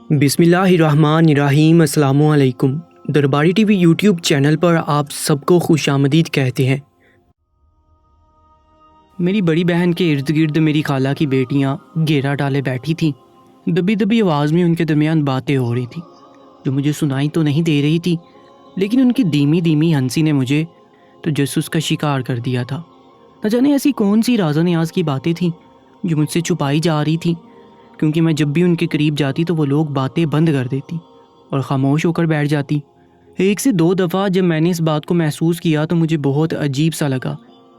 بسم اللہ الرحمن الرحیم۔ السلام علیکم۔ درباری ٹی وی یوٹیوب چینل پر آپ سب کو خوش آمدید کہتے ہیں۔ میری بڑی بہن کے ارد گرد میری خالہ کی بیٹیاں گھیرا ڈالے بیٹھی تھیں۔ دبی دبی آواز میں ان کے درمیان باتیں ہو رہی تھیں جو مجھے سنائی تو نہیں دے رہی تھی، لیکن ان کی دھیمی دھیمی ہنسی نے مجھے تجسس کا شکار کر دیا تھا۔ نہ جانے ایسی کون سی راز و نیاز کی باتیں تھیں جو مجھ سے چھپائی جا رہی تھیں، کیونکہ میں جب بھی ان کے قریب جاتی تو وہ لوگ باتیں بند کر دیتی اور خاموش ہو کر بیٹھ جاتی۔ ایک سے دو دفعہ جب میں نے اس بات کو محسوس کیا تو مجھے بہت عجیب سا لگا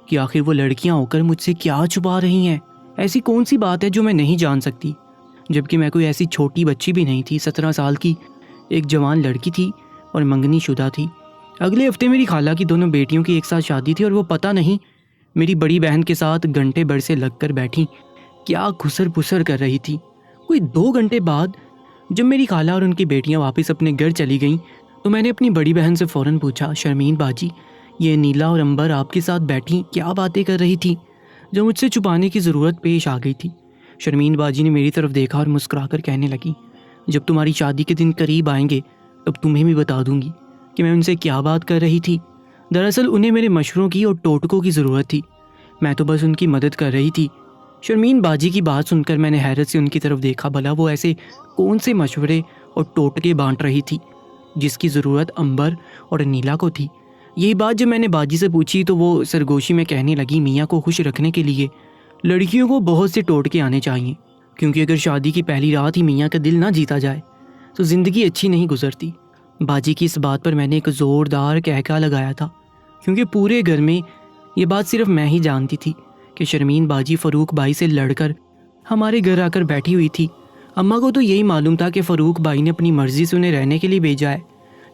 کہ آخر وہ لڑکیاں ہو کر مجھ سے کیا چھپا رہی ہیں۔ ایسی کون سی بات ہے جو میں نہیں جان سکتی، جبکہ میں کوئی ایسی چھوٹی بچی بھی نہیں تھی۔ 17 سال کی ایک جوان لڑکی تھی اور منگنی شدہ تھی۔ اگلے ہفتے میری خالہ کی دونوں بیٹیوں کی ایک ساتھ شادی تھی اور وہ پتہ نہیں میری بڑی بہن کے ساتھ گھنٹے بھر سے لگ کر بیٹھی کیا گھسر پھسر کر رہی تھی۔ کوئی 2 گھنٹے بعد جب میری خالہ اور ان کی بیٹیاں واپس اپنے گھر چلی گئیں تو میں نے اپنی بڑی بہن سے فوراً پوچھا، شرمین باجی، یہ نیلا اور امبر آپ کے ساتھ بیٹھی کیا باتیں کر رہی تھی جو مجھ سے چھپانے کی ضرورت پیش آ گئی تھی؟ شرمین باجی نے میری طرف دیکھا اور مسکرا کر کہنے لگی، جب تمہاری شادی کے دن قریب آئیں گے تب تمہیں بھی بتا دوں گی کہ میں ان سے کیا بات کر رہی تھی۔ دراصل انہیں میرے مشوروں کی اور ٹوٹکوں کی ضرورت تھی، میں تو بس ان کی مدد کر رہی تھی۔ شرمین باجی کی بات سن کر میں نے حیرت سے ان کی طرف دیکھا، بھلا وہ ایسے کون سے مشورے اور ٹوٹکے بانٹ رہی تھی جس کی ضرورت امبر اور نیلا کو تھی۔ یہی بات جب میں نے باجی سے پوچھی تو وہ سرگوشی میں کہنے لگی، میاں کو خوش رکھنے کے لیے لڑکیوں کو بہت سے ٹوٹکے آنے چاہیے، کیونکہ اگر شادی کی پہلی رات ہی میاں کا دل نہ جیتا جائے تو زندگی اچھی نہیں گزرتی۔ باجی کی اس بات پر میں نے ایک زوردار کہکا لگایا تھا، کیونکہ پورے گھر میں یہ بات صرف میں ہی جانتی تھی کہ شرمین باجی فاروق بھائی سے لڑ کر ہمارے گھر آ کر بیٹھی ہوئی تھی۔ اماں کو تو یہی معلوم تھا کہ فاروق بھائی نے اپنی مرضی سے انہیں رہنے کے لیے بھیجا ہے،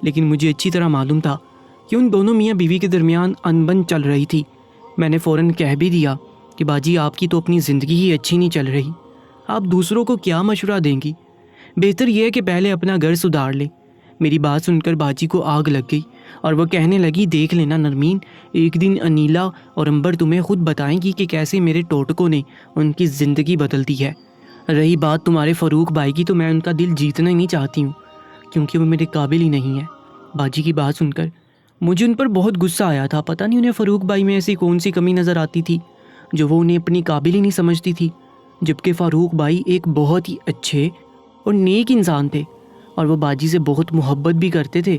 لیکن مجھے اچھی طرح معلوم تھا کہ ان دونوں میاں بیوی کے درمیان انبن چل رہی تھی۔ میں نے فوراً کہہ بھی دیا کہ باجی آپ کی تو اپنی زندگی ہی اچھی نہیں چل رہی، آپ دوسروں کو کیا مشورہ دیں گی؟ بہتر یہ ہے کہ پہلے اپنا گھر سدھار لیں۔ میری بات سن کر باجی کو آگ لگ گئی اور وہ کہنے لگی، دیکھ لینا نرمین، ایک دن انیلا اور امبر تمہیں خود بتائیں گی کہ کیسے میرے ٹوٹکوں نے ان کی زندگی بدل دی ہے۔ رہی بات تمہارے فاروق بھائی کی، تو میں ان کا دل جیتنا ہی نہیں چاہتی ہوں، کیونکہ وہ میرے قابل ہی نہیں ہے۔ باجی کی بات سن کر مجھے ان پر بہت غصہ آیا تھا۔ پتہ نہیں انہیں فاروق بھائی میں ایسی کون سی کمی نظر آتی تھی جو وہ انہیں اپنی قابل ہی نہیں سمجھتی تھی، جبکہ فاروق بھائی ایک بہت ہی اچھے اور نیک انسان تھے اور وہ باجی سے بہت محبت بھی کرتے تھے۔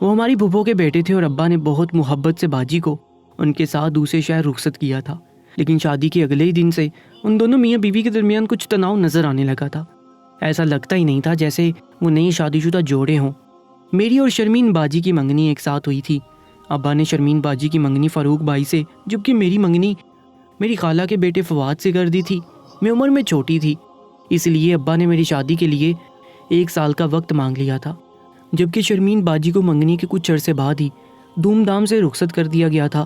وہ ہماری پھپھو کے بیٹے تھے اور ابا نے بہت محبت سے باجی کو ان کے ساتھ دوسرے شہر رخصت کیا تھا، لیکن شادی کے اگلے ہی دن سے ان دونوں میاں بیوی کے درمیان کچھ تناؤ نظر آنے لگا تھا۔ ایسا لگتا ہی نہیں تھا جیسے وہ نئی شادی شدہ جوڑے ہوں۔ میری اور شرمین باجی کی منگنی ایک ساتھ ہوئی تھی۔ ابا نے شرمین باجی کی منگنی فاروق بھائی سے، جبکہ میری منگنی میری خالہ کے بیٹے فواد سے کر دی تھی۔ میں عمر میں چھوٹی تھی، اس لیے ابا نے میری شادی کے لیے 1 سال کا وقت مانگ لیا تھا، جبکہ شرمین باجی کو منگنی کے کچھ عرصے بعد ہی دھوم دھام سے رخصت کر دیا گیا تھا۔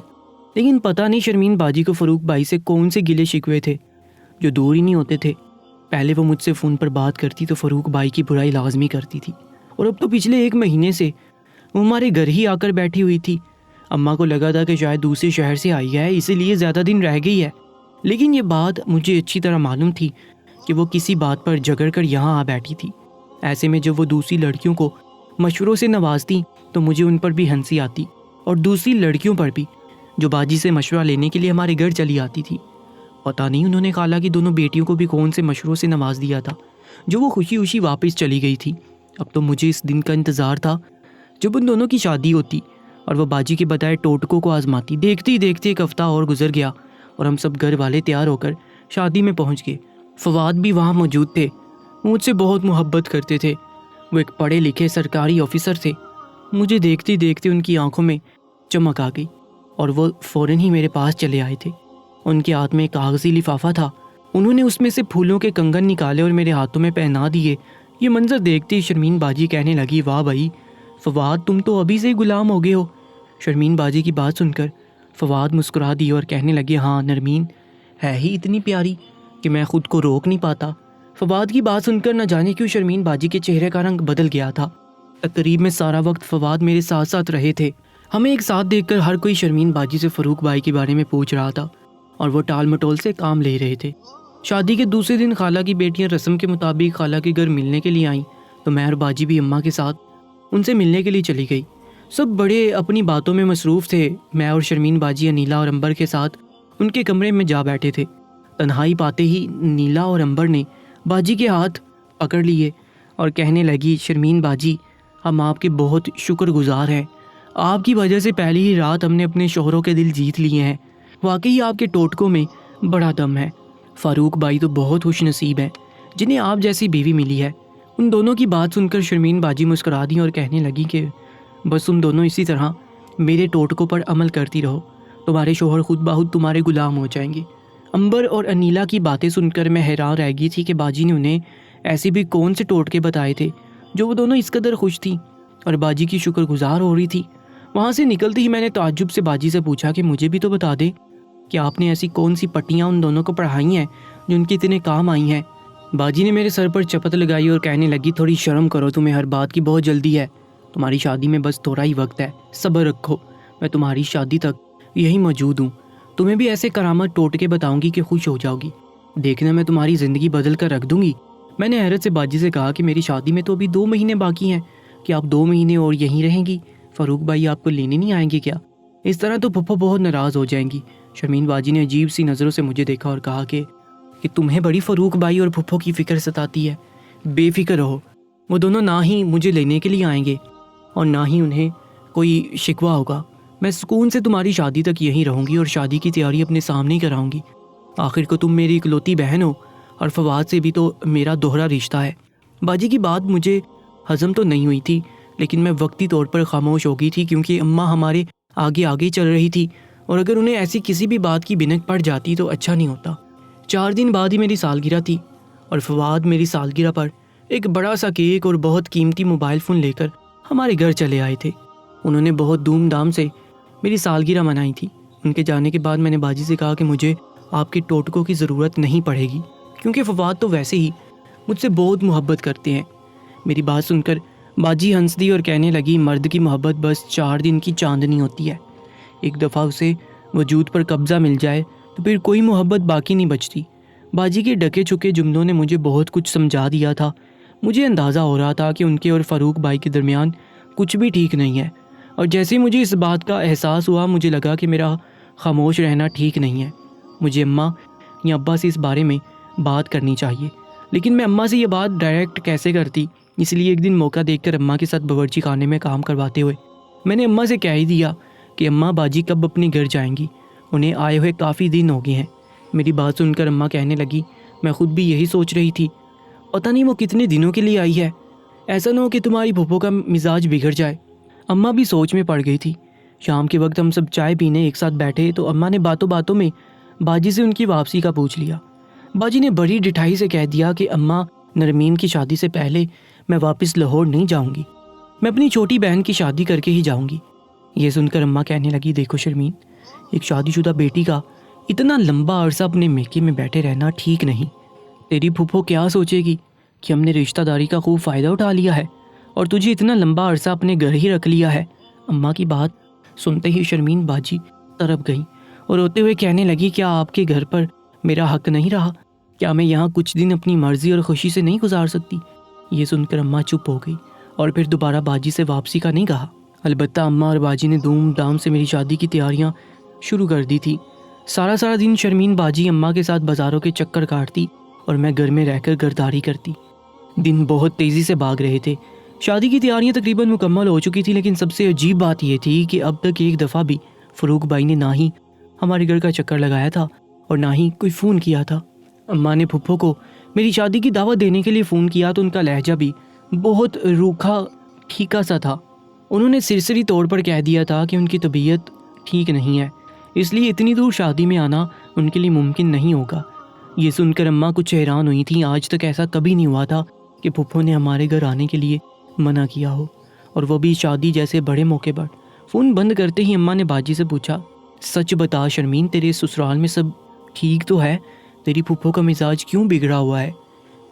لیکن پتہ نہیں شرمین باجی کو فاروق بھائی سے کون سے گلے شکوے تھے جو دور ہی نہیں ہوتے تھے۔ پہلے وہ مجھ سے فون پر بات کرتی تو فاروق بھائی کی برائی لازمی کرتی تھی، اور اب تو پچھلے 1 مہینے سے وہ ہمارے گھر ہی آ کر بیٹھی ہوئی تھی۔ اماں کو لگا تھا کہ شاید دوسرے شہر سے آئی ہے، اسی لیے زیادہ دن رہ گئی ہے، لیکن یہ بات مجھے اچھی طرح معلوم تھی کہ وہ کسی بات پر جھگڑ کر یہاں آ بیٹھی تھی۔ ایسے میں جب وہ دوسری لڑکیوں کو مشوروں سے نوازتی تو مجھے ان پر بھی ہنسی آتی، اور دوسری لڑکیوں پر بھی جو باجی سے مشورہ لینے کے لیے ہمارے گھر چلی آتی تھی۔ پتہ نہیں انہوں نے خالہ کی دونوں بیٹیوں کو بھی کون سے مشوروں سے نواز دیا تھا جو وہ خوشی خوشی واپس چلی گئی تھی۔ اب تو مجھے اس دن کا انتظار تھا جب ان دونوں کی شادی ہوتی اور وہ باجی کے بتائے ٹوٹکوں کو آزماتی۔ دیکھتے ہی دیکھتے 1 ہفتہ اور گزر گیا اور ہم سب گھر والے تیار ہو کر شادی میں پہنچ گئے۔ فواد بھی وہاں موجود تھے، وہ مجھ سے بہت محبت کرتے تھے۔ وہ ایک پڑھے لکھے سرکاری آفیسر تھے۔ مجھے دیکھتے دیکھتے ان کی آنکھوں میں چمک آ گئی اور وہ فوراً ہی میرے پاس چلے آئے تھے۔ ان کے ہاتھ میں ایک کاغذی لفافہ تھا، انہوں نے اس میں سے پھولوں کے کنگن نکالے اور میرے ہاتھوں میں پہنا دیے۔ یہ منظر دیکھتے ہی شرمین باجی کہنے لگی، واہ بھائی فواد، تم تو ابھی سے ہی غلام ہو گئے ہو۔ شرمین باجی کی بات سن کر فواد مسکرا دی اور کہنے لگے، ہاں نرمین ہے ہی اتنی پیاری کہ میں خود کو روک نہیں پاتا۔ فواد کی بات سن کر نہ جانے کیوں شرمین باجی کے چہرے کا رنگ بدل گیا تھا۔ تقریب میں سارا وقت فواد میرے ساتھ ساتھ رہے تھے۔ ہمیں ایک ساتھ دیکھ کر ہر کوئی شرمین باجی سے فاروق بھائی کے بارے میں پوچھ رہا تھا اور وہ ٹال مٹول سے کام لے رہے تھے۔ شادی کے دوسرے دن خالہ کی بیٹیاں رسم کے مطابق خالہ کے گھر ملنے کے لیے آئیں تو میں اور باجی بھی اماں کے ساتھ ان سے ملنے کے لیے چلی گئی۔ سب بڑے اپنی باتوں میں مصروف تھے۔ میں اور شرمین باجی انیلا اور امبر کے ساتھ ان کے کمرے میں جا بیٹھے تھے۔ تنہائی پاتے ہی نیلا اور امبر نے باجی کے ہاتھ پکڑ لیے اور کہنے لگی، شرمین باجی، ہم آپ کے بہت شکر گزار ہیں۔ آپ کی وجہ سے پہلی ہی رات ہم نے اپنے شوہروں کے دل جیت لیے ہیں۔ واقعی آپ کے ٹوٹکوں میں بڑا دم ہے۔ فاروق بھائی تو بہت خوش نصیب ہیں جنہیں آپ جیسی بیوی ملی ہے۔ ان دونوں کی بات سن کر شرمین باجی مسکرا دی اور کہنے لگی کہ بس تم دونوں اسی طرح میرے ٹوٹکوں پر عمل کرتی رہو، تمہارے شوہر خود بخود تمہارے غلام ہو جائیں گے۔ امبر اور انیلا کی باتیں سن کر میں حیران رہ گئی تھی کہ باجی نے انہیں ایسے بھی کون سے ٹوٹکے بتائے تھے جو وہ دونوں اس قدر خوش تھیں اور باجی کی شکر گزار ہو رہی تھی۔ وہاں سے نکلتے ہی میں نے تعجب سے باجی سے پوچھا کہ مجھے بھی تو بتا دے کہ آپ نے ایسی کون سی پٹیاں ان دونوں کو پڑھائی ہیں جو ان کے اتنے کام آئی ہیں۔ باجی نے میرے سر پر چپت لگائی اور کہنے لگی، تھوڑی شرم کرو، تمہیں ہر بات کی بہت جلدی ہے، تمہاری شادی میں بس تھوڑا ہی وقت ہے، صبر رکھو، میں تمہاری شادی تک یہی موجود ہوں، تمہیں بھی ایسے کرامت ٹوٹکے بتاؤں گی کہ خوش ہو جاؤ گی، دیکھنا میں تمہاری زندگی بدل کر رکھ دوں گی۔ میں نے حیرت سے باجی سے کہا کہ میری شادی میں تو ابھی 2 مہینے باقی ہیں، کہ آپ 2 مہینے اور یہیں رہیں گی؟ فاروق بھائی آپ کو لینے نہیں آئیں گے کیا؟ اس طرح تو پھپھو بہت ناراض ہو جائیں گی۔ شرمین باجی نے عجیب سی نظروں سے مجھے دیکھا اور کہا کہ تمہیں بڑی فاروق بھائی اور پھپھو کی فکر ستاتی ہے، بے فکر رہو، وہ دونوں نہ ہی مجھے لینے کے لیے آئیں گے اور نہ ہی انہیں کوئی شکوہ ہوگا۔ میں سکون سے تمہاری شادی تک یہیں رہوں گی اور شادی کی تیاری اپنے سامنے ہی کراؤں گی۔ آخر کو تم میری اکلوتی بہن ہو اور فواد سے بھی تو میرا دوہرا رشتہ ہے۔ باجی کی بات مجھے ہضم تو نہیں ہوئی تھی، لیکن میں وقتی طور پر خاموش ہو گئی تھی کیونکہ اماں ہمارے آگے آگے چل رہی تھی اور اگر انہیں ایسی کسی بھی بات کی بھنک پڑ جاتی تو اچھا نہیں ہوتا۔ 4 دن بعد ہی میری سالگرہ تھی اور فواد میری سالگرہ پر ایک بڑا سا کیک اور بہت قیمتی موبائل فون لے کر ہمارے گھر چلے آئے تھے۔ انہوں نے بہت دھوم دھام سے میری سالگرہ منائی تھی۔ ان کے جانے کے بعد میں نے باجی سے کہا کہ مجھے آپ کے ٹوٹکوں کی ضرورت نہیں پڑے گی کیونکہ فواد تو ویسے ہی مجھ سے بہت محبت کرتے ہیں۔ میری بات سن کر باجی ہنس دی اور کہنے لگی، مرد کی محبت بس 4 دن کی چاندنی ہوتی ہے، ایک دفعہ اسے وجود پر قبضہ مل جائے تو پھر کوئی محبت باقی نہیں بچتی۔ باجی کے ڈکے چکے جملوں نے مجھے بہت کچھ سمجھا دیا تھا۔ مجھے اندازہ ہو رہا تھا کہ ان کے اور فاروق بھائی کے درمیان کچھ بھی ٹھیک نہیں ہے، اور جیسے ہی مجھے اس بات کا احساس ہوا مجھے لگا کہ میرا خاموش رہنا ٹھیک نہیں ہے، مجھے اماں یا ابا سے اس بارے میں بات کرنی چاہیے۔ لیکن میں اماں سے یہ بات ڈائریکٹ کیسے کرتی، اس لیے ایک دن موقع دیکھ کر اماں کے ساتھ باورچی خانے میں کام کرواتے ہوئے میں نے اماں سے کہہ ہی دیا کہ اماں باجی کب اپنے گھر جائیں گی، انہیں آئے ہوئے کافی دن ہو گئے ہیں۔ میری بات سن کر اماں کہنے لگی، میں خود بھی یہی سوچ رہی تھی، پتہ نہیں وہ کتنے دنوں کے لیے آئی ہے، ایسا نہ ہو کہ تمہاری پھپھو کا مزاج بگڑ جائے۔ اماں بھی سوچ میں پڑ گئی تھی۔ شام کے وقت ہم سب چائے پینے ایک ساتھ بیٹھے تو اماں نے باتوں باتوں میں باجی سے ان کی واپسی کا پوچھ لیا۔ باجی نے بڑی ڈٹھائی سے کہہ دیا کہ اماں، نرمین کی شادی سے پہلے میں واپس لاہور نہیں جاؤں گی، میں اپنی چھوٹی بہن کی شادی کر کے ہی جاؤں گی۔ یہ سن کر اماں کہنے لگی، دیکھو شرمین، ایک شادی شدہ بیٹی کا اتنا لمبا عرصہ اپنے میکے میں بیٹھے رہنا ٹھیک نہیں۔ تیری پھپھو کیا سوچے گی کہ ہم نے رشتہ داری کا خوب فائدہ اٹھا لیا ہے اور تجھے اتنا لمبا عرصہ اپنے گھر ہی رکھ لیا ہے۔ اماں کی بات سنتے ہی شرمین باجی تڑپ گئی اور روتے ہوئے کہنے لگی، کیا آپ کے گھر پر میرا حق نہیں رہا؟ کیا میں یہاں کچھ دن اپنی مرضی اور خوشی سے نہیں گزار سکتی؟ یہ سن کر اماں چپ ہو گئی اور پھر دوبارہ باجی سے واپسی کا نہیں کہا۔ البتہ اماں اور باجی نے دھوم دھام سے میری شادی کی تیاریاں شروع کر دی تھی۔ سارا دن شرمین باجی اماں کے ساتھ بازاروں کے چکر کاٹتی اور میں گھر میں رہ کر گھرداری کرتی۔ دن بہت تیزی سے بھاگ رہے تھے۔ شادی کی تیاریاں تقریباً مکمل ہو چکی تھی، لیکن سب سے عجیب بات یہ تھی کہ اب تک ایک دفعہ بھی فاروق بھائی نے نہ ہی ہمارے گھر کا چکر لگایا تھا اور نہ ہی کوئی فون کیا تھا۔ اماں نے پھپھو کو میری شادی کی دعوت دینے کے لیے فون کیا تو ان کا لہجہ بھی بہت روکھا ٹھیکا سا تھا۔ انہوں نے سرسری طور پر کہہ دیا تھا کہ ان کی طبیعت ٹھیک نہیں ہے، اس لیے اتنی دور شادی میں آنا ان کے لیے ممکن نہیں ہوگا۔ یہ سن کر اماں کچھ حیران ہوئی تھیں۔ آج تک ایسا کبھی نہیں ہوا تھا کہ پھپھو نے ہمارے گھر آنے کے لیے منع کیا ہو، اور وہ بھی شادی جیسے بڑے موقع پر۔ فون بند کرتے ہی اماں نے باجی سے پوچھا، سچ بتا شرمین، تیرے سسرال میں سب ٹھیک تو ہے؟ تیری پھپھو کا مزاج کیوں بگڑا ہوا ہے؟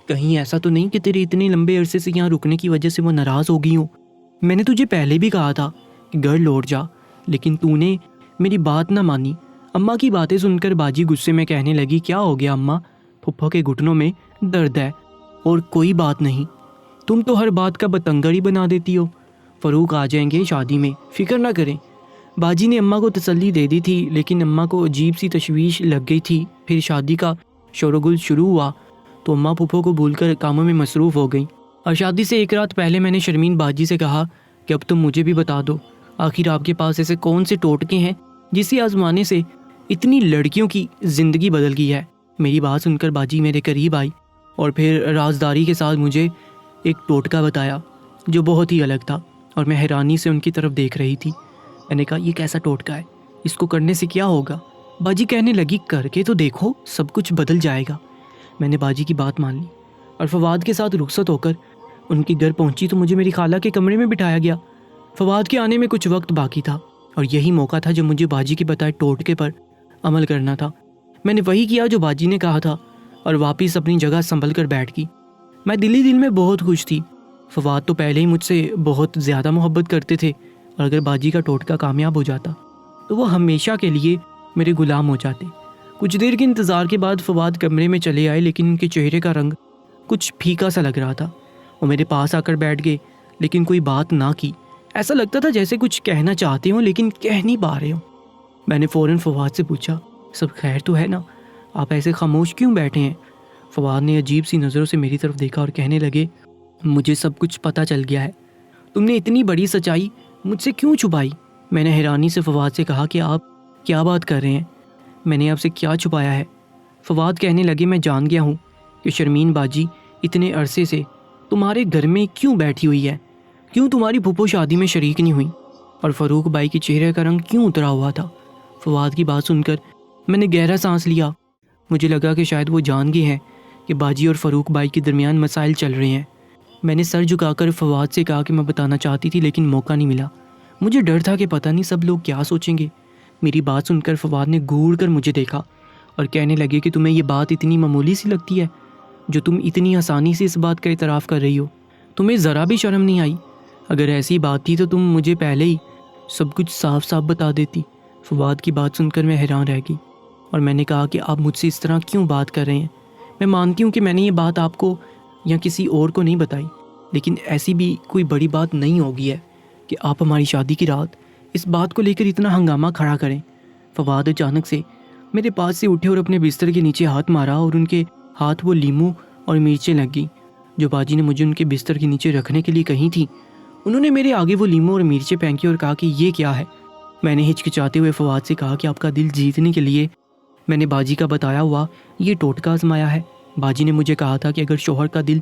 کہیں ایسا تو نہیں کہ تیرے اتنے لمبے عرصے سے یہاں رکنے کی وجہ سے وہ ناراض ہو گئی ہوں؟ میں نے تجھے پہلے بھی کہا تھا کہ گھر لوٹ جا، لیکن تو نے میری بات نہ مانی۔ اماں کی باتیں سن کر باجی غصے میں کہنے لگی، کیا ہو گیا اماں؟ پھپھو کے گھٹنوں میں درد ہے اور کوئی بات نہیں، تم تو ہر بات کا بتنگڑ ہی بنا دیتی ہو۔ فاروق آ جائیں گے شادی میں، فکر نہ کریں۔ باجی نے اماں کو تسلی دے دی تھی، لیکن اماں کو عجیب سی تشویش لگ گئی تھی۔ پھر شادی کا شور و گل شروع ہوا تو اماں پھپھو کو بھول کر کاموں میں مصروف ہو گئیں، اور شادی سے ایک رات پہلے میں نے شرمین باجی سے کہا کہ اب تم مجھے بھی بتا دو، آخر آپ کے پاس ایسے کون سے ٹوٹکے ہیں جسے آزمانے سے اتنی لڑکیوں کی زندگی بدل گئی ہے۔ میری بات سن کر باجی میرے قریب آئی اور پھر رازداری کے ساتھ مجھے ایک ٹوٹکا بتایا جو بہت ہی الگ تھا، اور میں حیرانی سے ان کی طرف دیکھ رہی تھی۔ میں نے کہا یہ کیسا ٹوٹکا ہے، اس کو کرنے سے کیا ہوگا؟ باجی کہنے لگی کر کے تو دیکھو، سب کچھ بدل جائے گا۔ میں نے باجی کی بات مان لی اور فواد کے ساتھ رخصت ہو کر ان کے گھر پہنچی تو مجھے میری خالہ کے کمرے میں بٹھایا گیا۔ فواد کے آنے میں کچھ وقت باقی تھا اور یہی موقع تھا جو مجھے باجی کے بتائے ٹوٹکے پر عمل کرنا تھا۔ میں نے وہی کیا جو باجی نے کہا تھا اور واپس اپنی جگہ سنبھل کر بیٹھ گئی۔ میں دل میں بہت خوش تھی۔ فواد تو پہلے ہی مجھ سے بہت زیادہ محبت کرتے تھے، اور اگر باجی کا ٹوٹکا کامیاب ہو جاتا تو وہ ہمیشہ کے لیے میرے غلام ہو جاتے۔ کچھ دیر کے انتظار کے بعد فواد کمرے میں چلے آئے، لیکن ان کے چہرے کا رنگ کچھ پھیکا سا لگ رہا تھا۔ وہ میرے پاس آ کر بیٹھ گئے لیکن کوئی بات نہ کی۔ ایسا لگتا تھا جیسے کچھ کہنا چاہتے ہوں لیکن کہہ نہیں پا رہے ہوں۔ میں نے فوراً فواد سے پوچھا سب خیر تو ہے نا، آپ ایسے خاموش کیوں بیٹھے ہیں؟ فواد نے عجیب سی نظروں سے میری طرف دیکھا اور کہنے لگے مجھے سب کچھ پتہ چل گیا ہے، تم نے اتنی بڑی سچائی مجھ سے کیوں چھپائی؟ میں نے حیرانی سے فواد سے کہا کہ آپ کیا بات کر رہے ہیں، میں نے آپ سے کیا چھپایا ہے؟ فواد کہنے لگے میں جان گیا ہوں کہ شرمین باجی اتنے عرصے سے تمہارے گھر میں کیوں بیٹھی ہوئی ہے، کیوں تمہاری پھپھو شادی میں شریک نہیں ہوئی، اور فاروق بھائی کے چہرے کا رنگ کیوں اترا ہوا تھا۔ فواد کی بات سن کر میں نے گہرا سانس لیا۔ مجھے لگا کہ شاید وہ جان گئے ہیں کہ باجی اور فاروق بھائی کے درمیان مسائل چل رہے ہیں۔ میں نے سر جھکا کر فواد سے کہا کہ میں بتانا چاہتی تھی لیکن موقع نہیں ملا، مجھے ڈر تھا کہ پتہ نہیں سب لوگ کیا سوچیں گے۔ میری بات سن کر فواد نے گھور کر مجھے دیکھا اور کہنے لگے کہ تمہیں یہ بات اتنی معمولی سی لگتی ہے جو تم اتنی آسانی سے اس بات کا اعتراف کر رہی ہو، تمہیں ذرا بھی شرم نہیں آئی؟ اگر ایسی بات تھی تو تم مجھے پہلے ہی سب کچھ صاف صاف بتا دیتی۔ فواد کی بات سن کر میں حیران رہ گئی اور میں نے کہا کہ آپ مجھ سے اس طرح کیوں بات کر رہے ہیں؟ میں مانتی ہوں کہ میں نے یہ بات آپ کو یا کسی اور کو نہیں بتائی، لیکن ایسی بھی کوئی بڑی بات نہیں ہوگی ہے کہ آپ ہماری شادی کی رات اس بات کو لے کر اتنا ہنگامہ کھڑا کریں۔ فواد اچانک سے میرے پاس سے اٹھے اور اپنے بستر کے نیچے ہاتھ مارا اور ان کے ہاتھ وہ لیموں اور مرچیں لگ گئیں جو باجی نے مجھے ان کے بستر کے نیچے رکھنے کے لیے کہی تھی۔ انہوں نے میرے آگے وہ لیموں اور مرچیں پھینکی اور کہا کہ یہ کیا ہے؟ میں نے ہچکچاتے ہوئے فواد سے کہا کہ آپ کا دل جیتنے کے لیے میں نے باجی کا بتایا ہوا یہ ٹوٹکا آزمایا ہے۔ باجی نے مجھے کہا تھا کہ اگر شوہر کا دل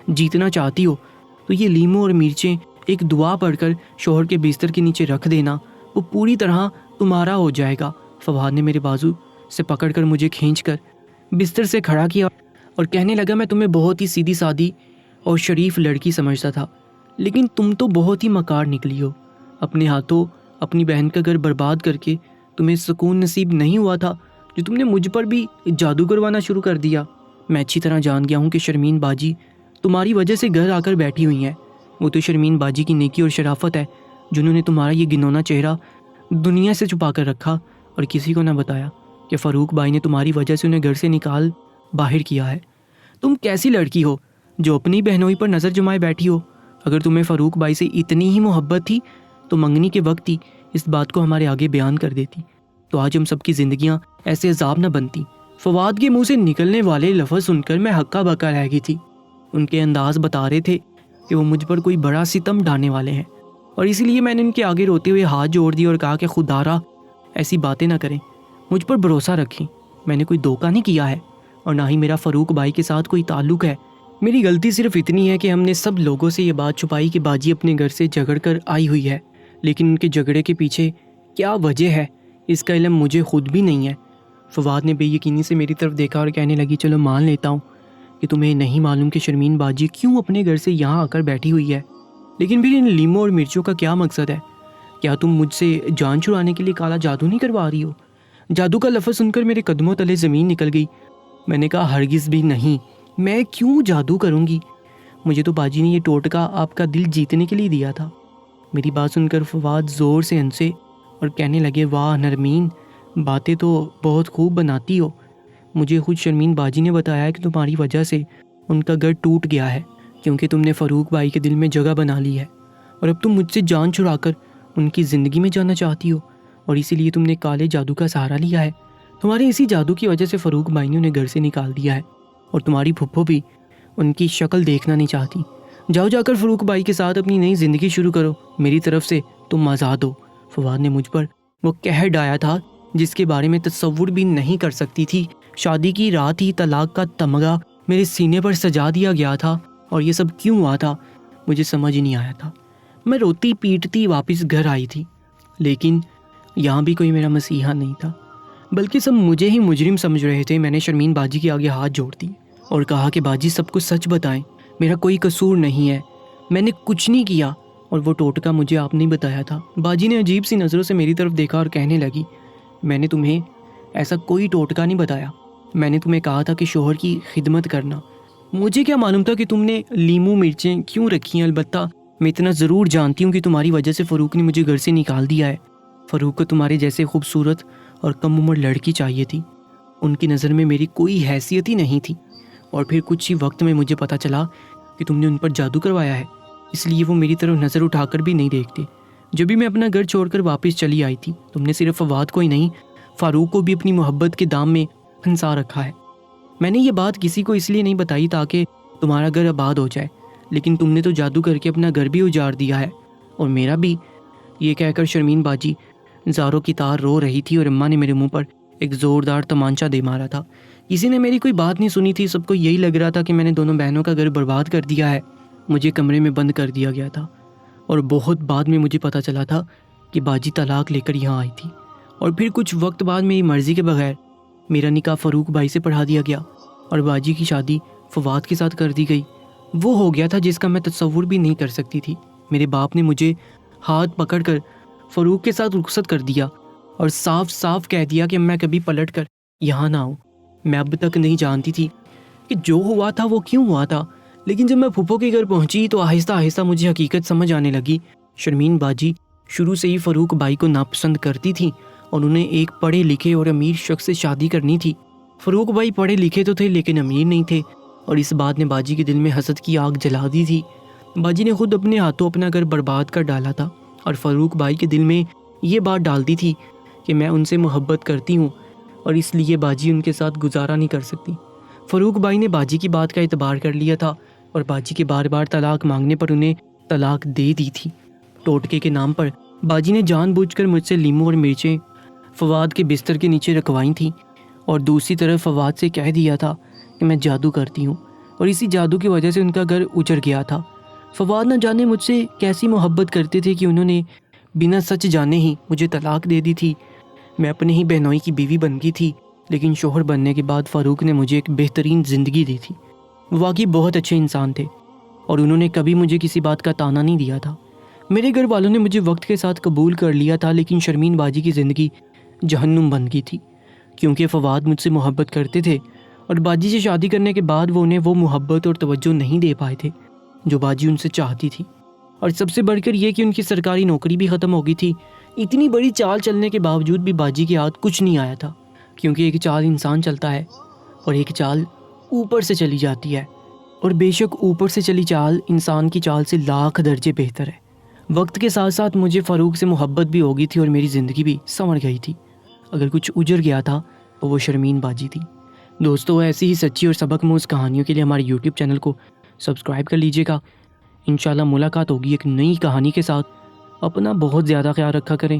جیتنا چاہتی ہو تو یہ لیموں اور مرچیں ایک دعا پڑھ کر شوہر کے بستر کے نیچے رکھ دینا، وہ پوری طرح تمہارا ہو جائے گا۔ فواد نے میرے بازو سے پکڑ کر مجھے کھینچ کر بستر سے کھڑا کیا اور کہنے لگا میں تمہیں بہت ہی سیدھی سادی اور شریف لڑکی سمجھتا تھا، لیکن تم تو بہت ہی مکار نکلی ہو۔ اپنے ہاتھوں اپنی بہن کا گھر برباد کر کے تمہیں سکون نصیب نہیں ہوا تھا جو تم نے مجھ پر بھی جادو کروانا شروع کر دیا۔ میں اچھی طرح جان گیا ہوں کہ شرمین باجی تمہاری وجہ سے گھر آ کر بیٹھی ہوئی ہیں۔ وہ تو شرمین باجی کی نیکی اور شرافت ہے جنہوں نے تمہارا یہ گنونا چہرہ دنیا سے چھپا کر رکھا اور کسی کو نہ بتایا کہ فاروق بھائی نے تمہاری وجہ سے انہیں گھر سے نکال باہر کیا ہے۔ تم کیسی لڑکی ہو جو اپنی بہنوئی پر نظر جمائے بیٹھی ہو؟ اگر تمہیں فاروق بھائی سے اتنی ہی محبت تھی تو منگنی کے وقت ہی اس بات کو ہمارے آگے بیان کر دیتی، تو آج ہم سب کی زندگیاں ایسے عذاب نہ بنتی۔ فواد کے منہ سے نکلنے والے لفظ سن کر میں ہکا بکا رہ گئی تھی۔ ان کے انداز بتا رہے تھے کہ وہ مجھ پر کوئی بڑا ستم ڈھانے والے ہیں، اور اسی لیے میں نے ان کے آگے روتے ہوئے ہاتھ جوڑ دیے اور کہا کہ خدارا ایسی باتیں نہ کریں، مجھ پر بھروسہ رکھیں، میں نے کوئی دھوکہ نہیں کیا ہے اور نہ ہی میرا فاروق بھائی کے ساتھ کوئی تعلق ہے۔ میری غلطی صرف اتنی ہے کہ ہم نے سب لوگوں سے یہ بات چھپائی کہ باجی اپنے گھر سے جھگڑ کر آئی ہوئی ہے، لیکن ان کے جھگڑے کے پیچھے کیا وجہ ہے اس کا علم مجھے خود بھی نہیں ہے۔ فواد نے بے یقینی سے میری طرف دیکھا اور کہنے لگی چلو مان لیتا ہوں کہ تمہیں نہیں معلوم کہ شرمین باجی کیوں اپنے گھر سے یہاں آ کر بیٹھی ہوئی ہے، لیکن پھر ان لیموں اور مرچوں کا کیا مقصد ہے؟ کیا تم مجھ سے جان چھڑانے کے لیے کالا جادو نہیں کروا رہی ہو؟ جادو کا لفظ سن کر میرے قدموں تلے زمین نکل گئی۔ میں نے کہا ہرگز بھی نہیں، میں کیوں جادو کروں گی؟ مجھے تو باجی نے یہ ٹوٹکا آپ کا دل جیتنے کے لیے دیا تھا۔ میری بات سن کر فواد زور سے ہنسے اور کہنے لگے واہ نرمین، باتیں تو بہت خوب بناتی ہو، مجھے خود شرمین باجی نے بتایا ہے کہ تمہاری وجہ سے ان کا گھر ٹوٹ گیا ہے۔ کیونکہ تم نے فاروق بھائی کے دل میں جگہ بنا لی ہے اور اب تم مجھ سے جان چھڑا کر ان کی زندگی میں جانا چاہتی ہو، اور اسی لیے تم نے کالے جادو کا سہارا لیا ہے۔ تمہارے اسی جادو کی وجہ سے فاروق بھائی نے انہیں گھر سے نکال دیا ہے، اور تمہاری پھپھو بھی ان کی شکل دیکھنا نہیں چاہتی۔ جاؤ جا کر فاروق بھائی کے ساتھ اپنی نئی زندگی شروع کرو، میری طرف سے تم آزاد ہو۔ فواد نے مجھ پر وہ قہر ڈایا تھا جس کے بارے میں تصور بھی نہیں کر سکتی تھی۔ شادی کی رات ہی طلاق کا تمغہ میرے سینے پر سجا دیا گیا تھا، اور یہ سب کیوں ہوا تھا مجھے سمجھ نہیں آیا تھا۔ میں روتی پیٹتی واپس گھر آئی تھی، لیکن یہاں بھی کوئی میرا مسیحا نہیں تھا، بلکہ سب مجھے ہی مجرم سمجھ رہے تھے۔ میں نے شرمین باجی کے آگے ہاتھ جوڑ دی اور کہا کہ باجی سب کچھ سچ بتائیں، میرا کوئی قصور نہیں ہے، میں نے کچھ نہیں کیا، اور وہ ٹوٹکا مجھے آپ نے بتایا تھا۔ باجی نے عجیب سی نظروں سے میری طرف دیکھا اور کہنے لگی، میں نے تمہیں ایسا کوئی ٹوٹکا نہیں بتایا، میں نے تمہیں کہا تھا کہ شوہر کی خدمت کرنا۔ مجھے کیا معلوم تھا کہ تم نے لیموں مرچیں کیوں رکھی ہیں، البتہ میں اتنا ضرور جانتی ہوں کہ تمہاری وجہ سے فاروق نے مجھے گھر سے نکال دیا ہے۔ فاروق کو تمہارے جیسے خوبصورت اور کم عمر لڑکی چاہیے تھی، ان کی نظر میں میری کوئی حیثیت ہی نہیں تھی، اور پھر کچھ ہی وقت میں مجھے پتہ چلا کہ تم نے ان پر جادو کروایا ہے، اس لیے وہ میری طرف نظر اٹھا کر بھی نہیں دیکھتے۔ جب بھی میں اپنا گھر چھوڑ کر واپس چلی آئی تھی، تم نے صرف فواد کو ہی نہیں، فاروق کو بھی اپنی محبت کے دام میں پھنسا رکھا ہے۔ میں نے یہ بات کسی کو اس لیے نہیں بتائی تاکہ تمہارا گھر آباد ہو جائے، لیکن تم نے تو جادو کر کے اپنا گھر بھی اجاڑ دیا ہے، اور میرا بھی۔ یہ کہہ کر شرمین باجی زاروں کی تار رو رہی تھی، اور اماں نے میرے منہ پر ایک زوردار تمانچہ دے مارا تھا۔ کسی نے میری کوئی بات نہیں سنی تھی، سب کو یہی لگ رہا تھا کہ میں نے دونوں بہنوں کا گھر برباد کر دیا ہے۔ مجھے کمرے میں بند کر دیا گیا تھا، اور بہت بعد میں مجھے پتہ چلا تھا کہ باجی طلاق لے کر یہاں آئی تھی، اور پھر کچھ وقت بعد میری مرضی کے بغیر میرا نکاح فاروق بھائی سے پڑھا دیا گیا، اور باجی کی شادی فواد کے ساتھ کر دی گئی۔ وہ ہو گیا تھا جس کا میں تصور بھی نہیں کر سکتی تھی۔ میرے باپ نے مجھے ہاتھ پکڑ کر فاروق کے ساتھ رخصت کر دیا، اور صاف صاف کہہ دیا کہ میں کبھی پلٹ کر یہاں نہ آؤں۔ میں اب تک نہیں جانتی تھی کہ جو ہوا تھا وہ کیوں ہوا تھا، لیکن جب میں پھپھو کے گھر پہنچی تو آہستہ آہستہ مجھے حقیقت سمجھ آنے لگی۔ شرمین باجی شروع سے ہی فاروق بھائی کو ناپسند کرتی تھی، اور انہیں ایک پڑھے لکھے اور امیر شخص سے شادی کرنی تھی۔ فاروق بھائی پڑھے لکھے تو تھے لیکن امیر نہیں تھے، اور اس بات نے باجی کے دل میں حسد کی آگ جلا دی تھی۔ باجی نے خود اپنے ہاتھوں اپنا گھر برباد کر ڈالا تھا، اور فاروق بھائی کے دل میں یہ بات ڈال دی تھی کہ میں ان سے محبت کرتی ہوں، اور اس لیے باجی ان کے ساتھ گزارا نہیں کر سکتی۔ فاروق بھائی نے باجی کی بات کا اعتبار کر لیا تھا، اور باجی کے بار بار طلاق مانگنے پر انہیں طلاق دے دی تھی۔ ٹوٹکے کے نام پر باجی نے جان بوجھ کر مجھ سے لیموں اور مرچیں فواد کے بستر کے نیچے رکھوائی تھیں، اور دوسری طرف فواد سے کہہ دیا تھا کہ میں جادو کرتی ہوں، اور اسی جادو کی وجہ سے ان کا گھر اجڑ گیا تھا۔ فواد نہ جانے مجھ سے کیسی محبت کرتے تھے کہ انہوں نے بنا سچ جانے ہی مجھے طلاق دے دی تھی۔ میں اپنے ہی بہنوئی کی بیوی بن گئی تھی، لیکن شوہر بننے کے بعد فاروق نے مجھے ایک بہترین زندگی دی تھی۔ وہ واقعی بہت اچھے انسان تھے، اور انہوں نے کبھی مجھے کسی بات کا تانا نہیں دیا تھا۔ میرے گھر والوں نے مجھے وقت کے ساتھ قبول کر لیا تھا، لیکن شرمین باجی کی زندگی جہنم بن گئی تھی، کیونکہ فواد مجھ سے محبت کرتے تھے، اور باجی سے شادی کرنے کے بعد وہ انہیں وہ محبت اور توجہ نہیں دے پائے تھے جو باجی ان سے چاہتی تھی، اور سب سے بڑھ کر یہ کہ ان کی سرکاری نوکری بھی ختم ہو گئی تھی۔ اتنی بڑی چال چلنے کے باوجود بھی باجی کے ہاتھ کچھ نہیں آیا تھا، کیونکہ ایک چال انسان چلتا ہے اور ایک چال اوپر سے چلی جاتی ہے، اور بے شک اوپر سے چلی چال انسان کی چال سے لاکھ درجے بہتر ہے۔ وقت کے ساتھ ساتھ مجھے فاروق سے محبت بھی ہو گئی تھی، اور میری زندگی بھی سنور گئی تھی۔ اگر کچھ اجڑ گیا تھا تو وہ شرمین باجی تھی۔ دوستو، ایسی ہی سچی اور سبق موز کہانیوں کے لیے ہمارے یوٹیوب چینل کو سبسکرائب کر لیجیے گا۔ انشاءاللہ ملاقات ہوگی ایک نئی کہانی کے ساتھ۔ اپنا بہت زیادہ خیال رکھا کریں۔